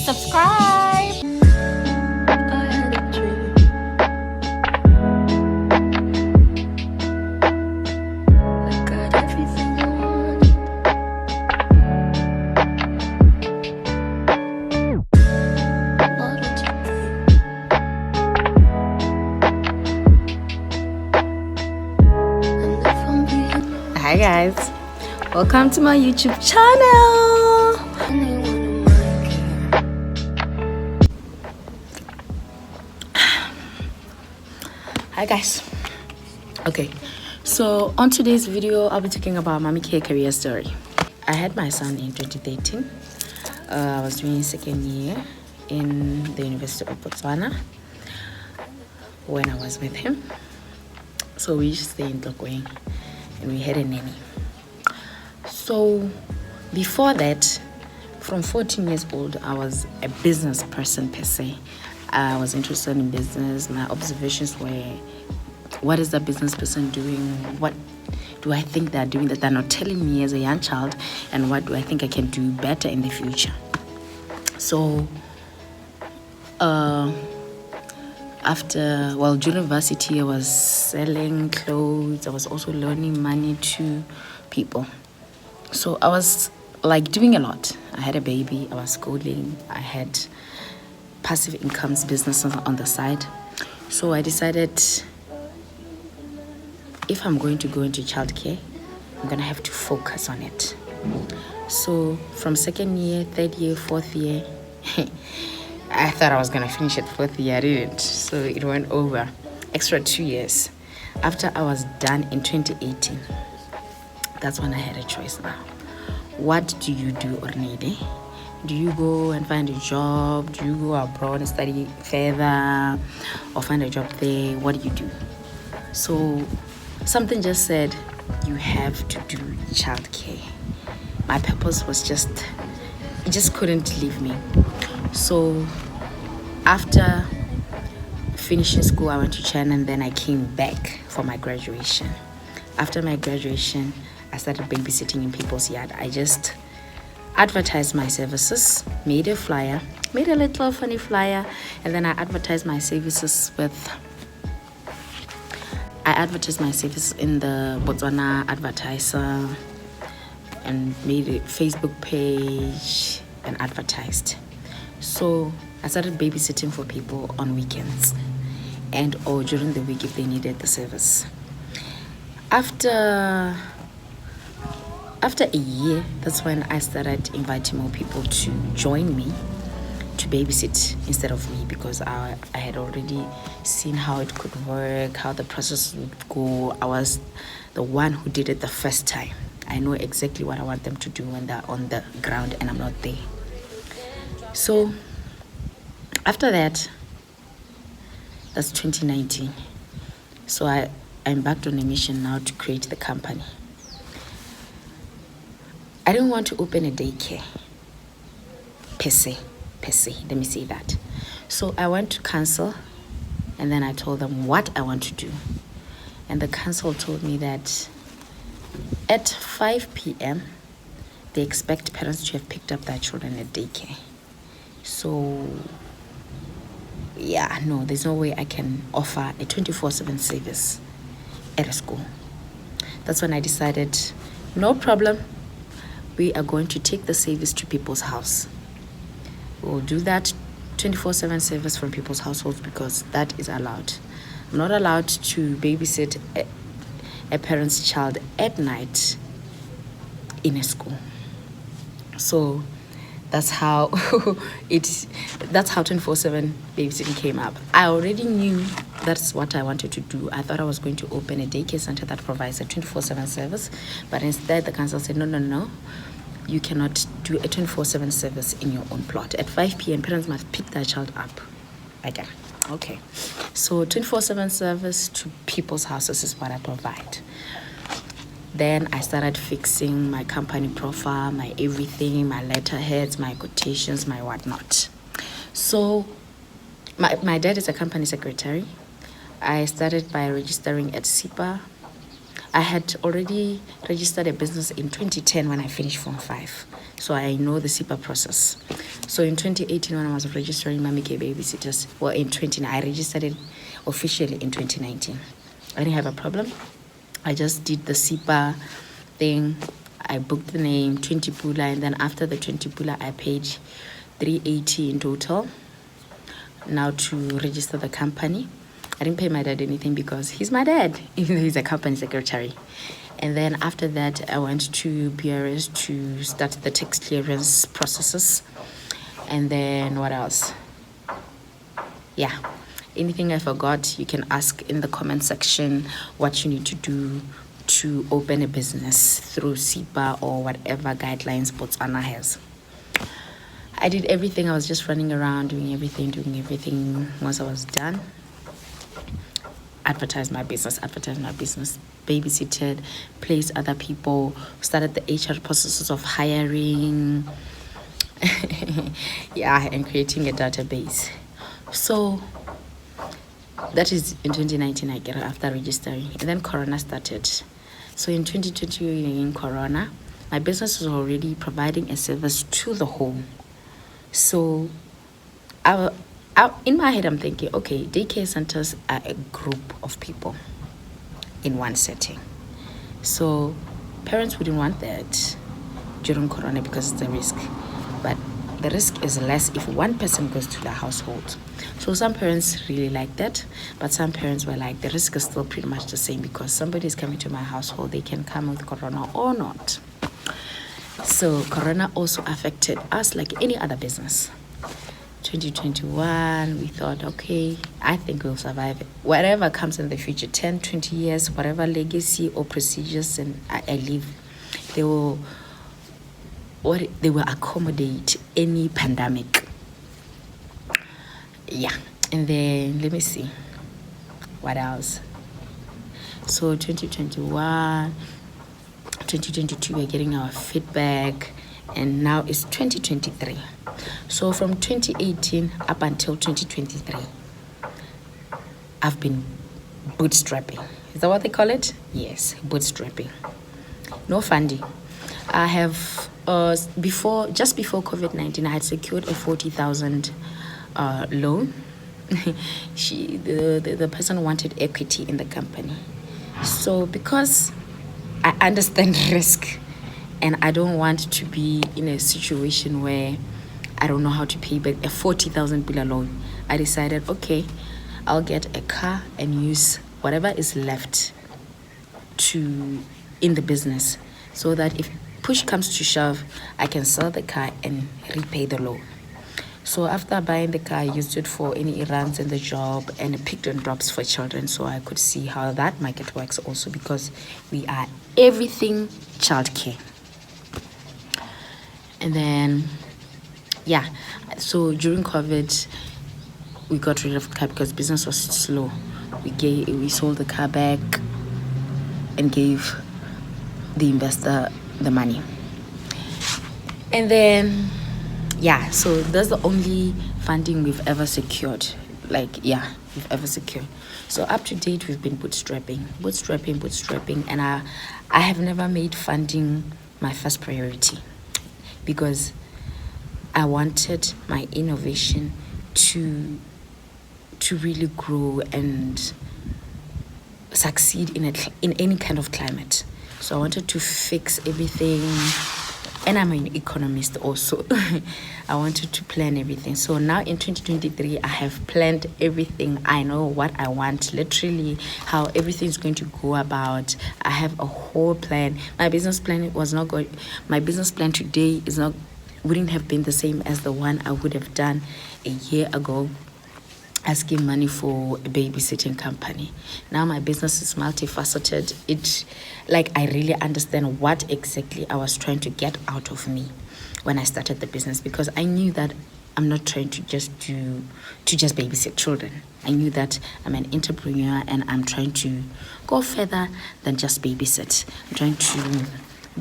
subscribe. Hi guys, welcome to my YouTube channel. Hi guys. Okay, so on today's video I'll be talking about Mummycare career story. I had my son in 2013. I was doing second year in the University of Botswana when I was with him. So we used to stay in Tlokwe and we had a nanny. So before that, from 14 years old, I was a business person per se. I was interested in business. My observations were, what is the business person doing? What do I think they're doing that they're not telling me as a young child? And what do I think I can do better in the future? So during university, I was selling clothes. I was also loaning money to people. So I was like doing a lot. I had a baby. I was schooling. I had passive incomes business on the side. So I decided if I'm going to go into childcare, I'm going to have to focus on it. So from second year, third year, fourth year, I thought I was going to finish it fourth year. I didn't. So it went over. Extra 2 years. After I was done in 2018, that's when I had a choice now. What do you do, Ornede? Do you go and find a job? Do you go abroad and study further? Or find a job there? What do you do? So something just said, you have to do childcare. My purpose was it just couldn't leave me. So after finishing school, I went to China and then I came back for my graduation. After my graduation, I started babysitting in people's yard. I just advertised my services, made a flyer, made a little funny flyer, and then I advertised my services in the Botswana advertiser and made a Facebook page and advertised. So I started babysitting for people on weekends or during the week if they needed the service. After a year, that's when I started inviting more people to join me to babysit instead of me, because I had already seen how it could work, how the process would go. I was the one who did it the first time. I know exactly what I want them to do when they're on the ground and I'm not there. So after that, that's 2019. So I embarked on a mission now to create the company. I didn't want to open a daycare per se, let me say that. So I went to council and then I told them what I want to do. And the council told me that at 5 p.m. they expect parents to have picked up their children at daycare. So yeah, no, there's no way I can offer a 24/7 service at a school. That's when I decided, no problem, we are going to take the service to people's house. We'll do that 24/7 service from people's households because that is allowed. I'm not allowed to babysit a parent's child at night in a school. So that's how 24/7 babysitting came up. I already knew that's what I wanted to do. I thought I was going to open a daycare center that provides a 24/7 service, but instead the council said, no, you cannot do a 24/7 service in your own plot. At 5 p.m. parents must pick their child up. Okay. So 24/7 service to people's houses is what I provide. Then I started fixing my company profile, my everything, my letterheads, my quotations, my whatnot. So my dad is a company secretary. I started by registering at SIPA. I had already registered a business in 2010 when I finished Form 5. So I know the SEPA process. So in 2018, when I was registering Mummycare babysitters, well, I registered it officially in 2019. I didn't have a problem. I just did the SEPA thing. I booked the name, 20 pula, and then after the 20 pula, I paid 380 in total now to register the company. I didn't pay my dad anything because he's my dad, even though he's a company secretary. And then after that, I went to BRS to start the tax clearance processes. And then what else? Yeah, anything I forgot, you can ask in the comment section what you need to do to open a business through SEPA or whatever guidelines Botswana has. I did everything. I was just running around doing everything. Once I was done, advertised my business, babysitted, placed other people, started the HR processes of hiring, yeah, and creating a database. So that is in 2019 I get it after registering. And then Corona started. So in 2020, in Corona, my business was already providing a service to the home. So in my head, I'm thinking, okay, daycare centers are a group of people in one setting. So parents wouldn't want that during Corona because it's a risk. But the risk is less if one person goes to the household. So some parents really like that, but some parents were like, the risk is still pretty much the same because somebody is coming to my household, they can come with Corona or not. So Corona also affected us like any other business. 2021, we thought, okay, I think we'll survive it. Whatever comes in the future, 10, 20 years, whatever legacy or procedures and I leave, they will accommodate any pandemic. Yeah, and then let me see, what else? So 2021, 2022, we're getting our feedback, and now it's 2023. So from 2018 up until 2023, I've been bootstrapping. Is that what they call it? Yes, bootstrapping. No funding. I have just before COVID-19, I had secured a 40,000 loan. The person wanted equity in the company. So because I understand risk and I don't want to be in a situation where I don't know how to pay back a 40,000 bila loan, I decided, okay, I'll get a car and use whatever is left in the business so that if push comes to shove, I can sell the car and repay the loan. So after buying the car, I used it for any errands in the job and picked and drops for children, so I could see how that market works also, because we are everything childcare. And then, yeah, so during COVID, we got rid of the car because business was slow. We sold the car back and gave the investor the money. And then, yeah, so that's the only funding we've ever secured. We've ever secured. So up to date, we've been bootstrapping, and I have never made funding my first priority because I wanted my innovation to really grow and succeed in any kind of climate. So I wanted to fix everything, and I'm an economist also. I wanted to plan everything. So now in 2023, I have planned everything. I know what I want, literally how everything's going to go about. I have a whole plan. My business plan today wouldn't have been the same as the one I would have done a year ago, asking money for a babysitting company. Now my business is multifaceted. I really understand what exactly I was trying to get out of me when I started the business, because I knew that I'm not trying to just babysit children. I knew that I'm an entrepreneur and I'm trying to go further than just babysit. I'm trying to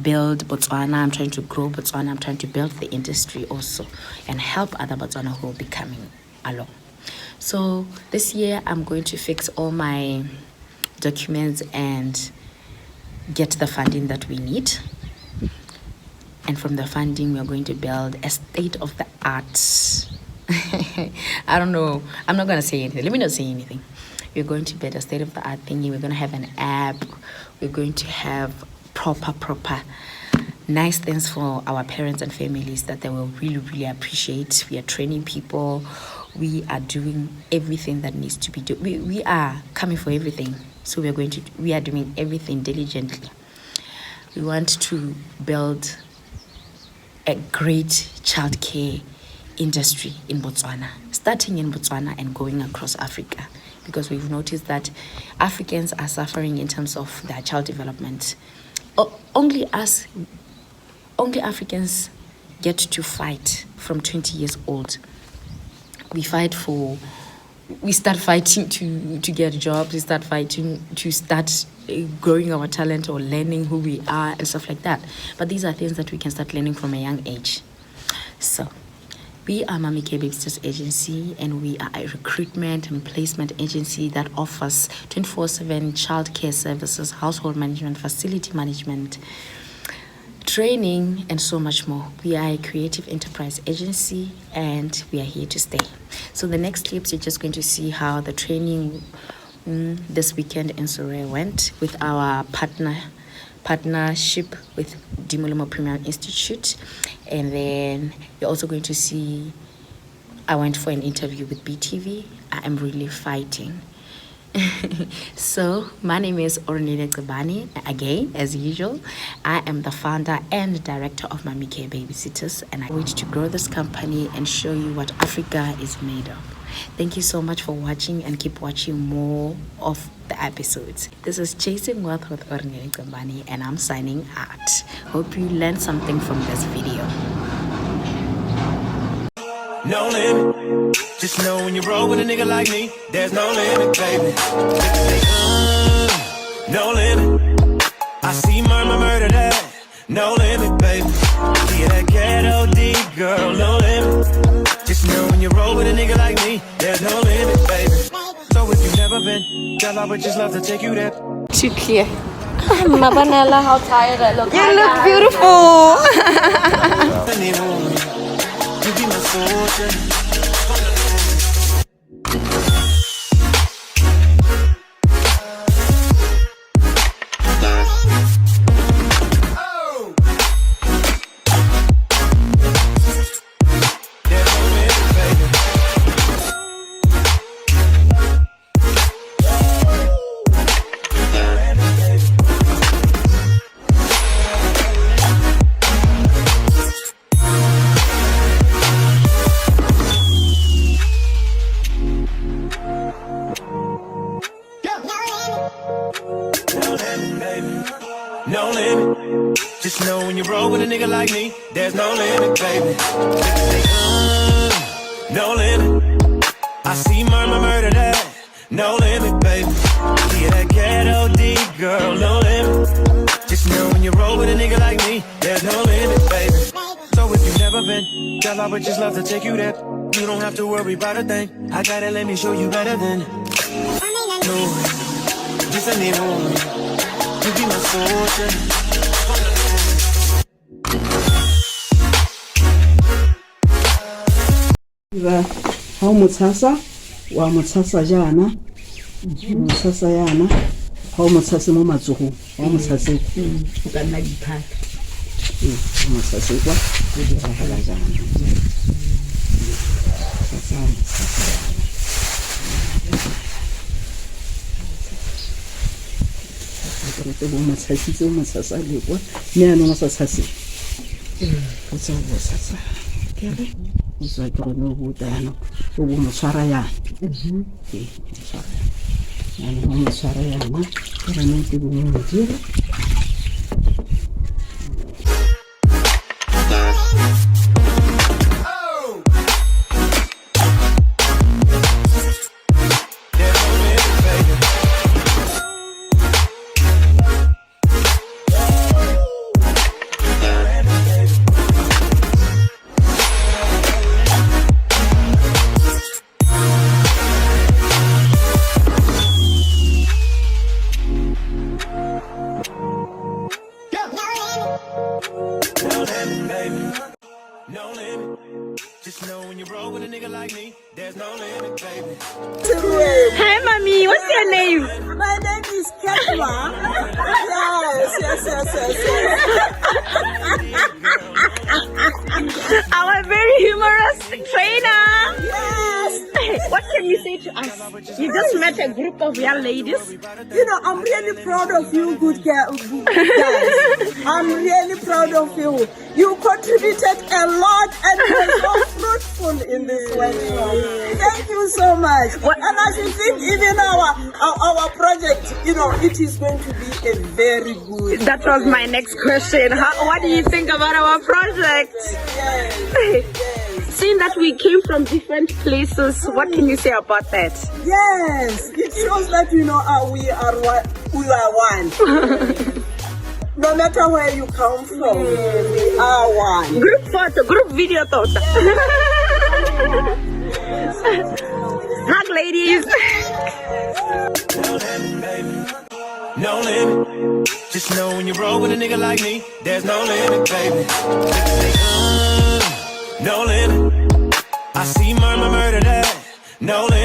build Botswana, I'm trying to grow Botswana, I'm trying to build the industry also and help other Botswana who will be coming along. So this year I'm going to fix all my documents and get the funding that we need. And from the funding, we are going to build a state-of-the-art. I don't know. I'm not going to say anything. Let me not say anything. We're going to build a state-of-the-art thingy. We're going to have an app. We're going to have proper nice things for our parents and families that they will really appreciate. We are training people. We are doing everything that needs to be done. We are coming for everything. So we are doing everything diligently. We want to build a great childcare industry in Botswana, starting in Botswana and going across Africa, because we've noticed that Africans are suffering in terms of their child development. Only Africans get to fight from 20 years old. We start fighting to get jobs. We start fighting to start growing our talent or learning who we are and stuff like that. But these are things that we can start learning from a young age. So we are Mummycare Babysitters Agency, and we are a recruitment and placement agency that offers 24/7 childcare services, household management, facility management, training, and so much more. We are a creative enterprise agency, and we are here to stay. So the next clips, you're just going to see how the training this weekend in Surrey went with our partnership with Dimolomo Premier Institute. And then you're also going to see I went for an interview with BTV. I am really fighting. So my name is Ornile Tsibani. Again, as usual, I am the founder and director of Mummycare Babysitters, and I wish to grow this company and show you what Africa is made of. Thank you so much for watching, and keep watching more of the episodes. This is Chasing Wealth with Ornile Tsibani, and I'm signing out. Hope you learned something from this video. No limit. Just know when you roll with a nigga like me, there's no limit, baby. No limit. I see murder that. No limit, baby. Yeah, that ghetto D girl, no limit. Just know when you roll with a nigga like me, there's no limit, baby. So if you've never been, girl, I would just love to take you there. Too clear. Mabanella, how tired I look. You look beautiful. You be my soldier. No limit. Just know when you roll with a nigga like me, there's no limit, baby. No limit. I see murder that. No limit, baby. Yeah, that ghetto D girl, no limit. Just know when you roll with a nigga like me, there's no limit, baby. So if you've never been, girl, I would just love to take you there. You don't have to worry about a thing. I gotta let me show you better than. No, just a nigga. You be my soldier. How mutsasa wa mutsasa jana mutsasa yana how mutsasa mo matsogo wa mutsasa o ka nna diphata mutsasa kwa go di ragala jana te bo matsatsi motsasa le kwa mme ana mo sa tshase o tsa bo tsasa kere o tsa ke no go tana o bo mo tshwara yana tshwara yana mo tshwara yana ke ne ke bo mo dira with a nigga like me, there's no limit, baby. Hi, mommy. What's your name? My name is Ketwa. Yes. Our very humorous trainer. Yes. What can you say to us? You just met a group of young ladies. You know, I'm really proud of you, good guys. I'm really proud of you. You contributed a lot and were so fruitful in this workshop. Thank you so much. And I think even our project, you know, it is going to be a very good. That was my next question. What do you think about our project? Yes. Seeing that we came from different places, what can you say about that? Yes, it shows that, you know, we are one. No matter where you come from, we are one. Group photo, group video thought. Hug, ladies. No limit, baby. No limit. Just know when you roll with a nigga like me, there's no limit, baby. No limit. I see murder that. No limit.